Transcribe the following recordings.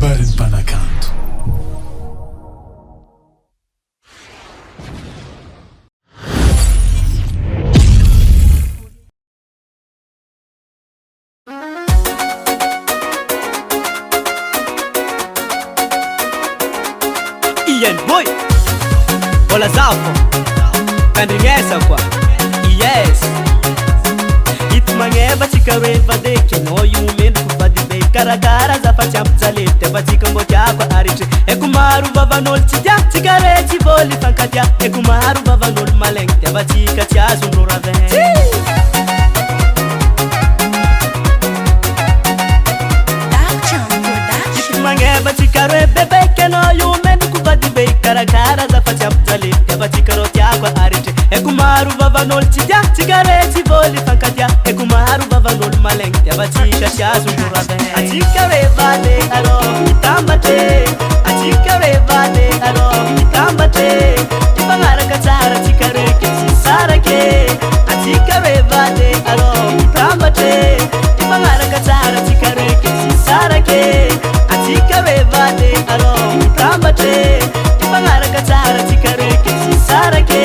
Habari Mpanakanto. Ian boy, bola zafo, kandringesa kwa, yes. Itmaneba chikareva deke no yumendo kufadibe karakara zafati amtzalete batika ngotia kwa ariche ekumaru bavanol chija chigare chiboli fankatia ekumaru bavanol malengte batika chazu nurave. Itmaneba chikareva bebe no yumendo kufadibe karakara zafati amtzalete batika ngotia kwa ariche ekumaru bavanol chija chigare chiboli fankatia ekumaru bavanol malengte batika chazu nurave. Achikare vale aro itambate, achikare vale aro itambate, tipangara katsara chikare kesisara ke. Achikare vale aro itambate, tipangara katsara chikare kesisara ke. Achikare vale aro itambate, tipangara katsara chikare kesisara ke.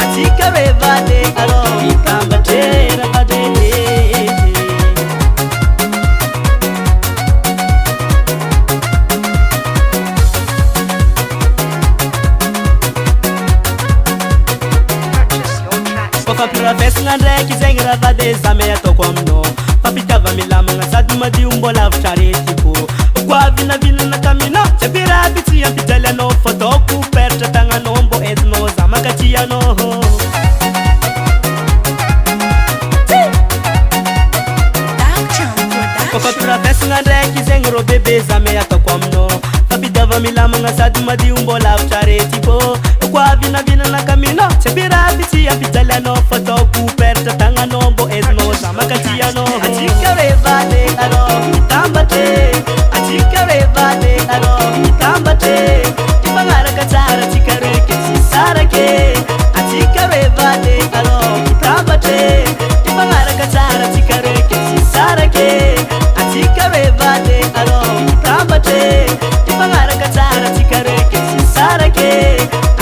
Achikare vale aro itambate rabade. Papira festa ngandreki zengra vadeza meya tokomno papitava milama ngasadi madi umbola vchareti ko kwa vina vina na kamino chapira biti ya pitela no foto ku percha tanga nombo ezno zamakatia no papira festa ngandreki zengro bebeza meya tokomno papitava milama ngasadi madi umbola vchareti ko kwa vina vina na kamino chapira biti ya pitela no foto ku percha tanga nombo ezno zamakatia no. Achikare vale aro itambate, achikare vale aro itambate, tipangara katsara chikare kesisara ke. Achikare vale aro itambate, tipangara katsara chikare kesisara ke. Achikare vale aro itambate, tipangara katsara chikare kesisara ke.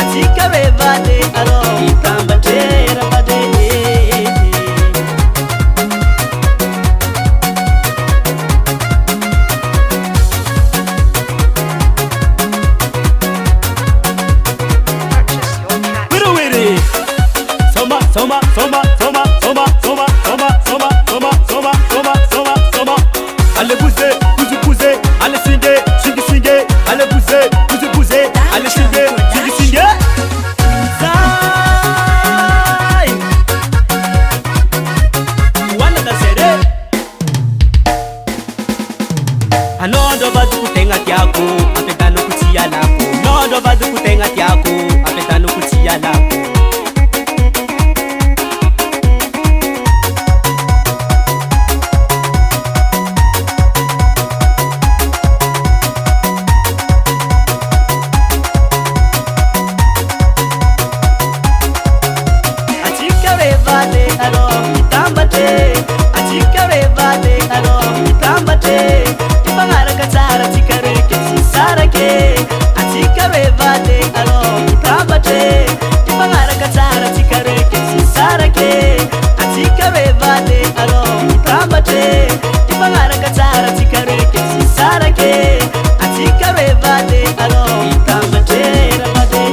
Achikare vale aro itambate rabade. Soma, soma, soma, soma, soma, soma, soma, soma, soma, soma, soma, soma. Allez bouger, bouger, bouger, allez swinguer, swinguer, swinguer, allez bouger, bouger, bouger, allez swinguer, swinguer, swinguer. Sai! Wana da sere. Anondo vadu kutenga tiako, apetano kutia lako. Nondo vadu kutenga tiako, apetano kutia lako. Achikare vale aro itambate, tipangara katsara chikare kesisara ke. Achikare vale aro itambate, tipangara katsara chikare kesisara ke. Achikare vale aro itambate, tipangara katsara chikare kesisara ke. Achikare vale aro itambate rabade.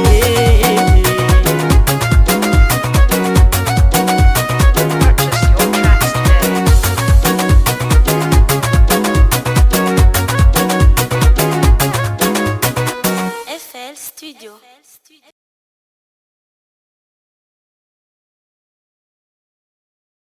FL Studio.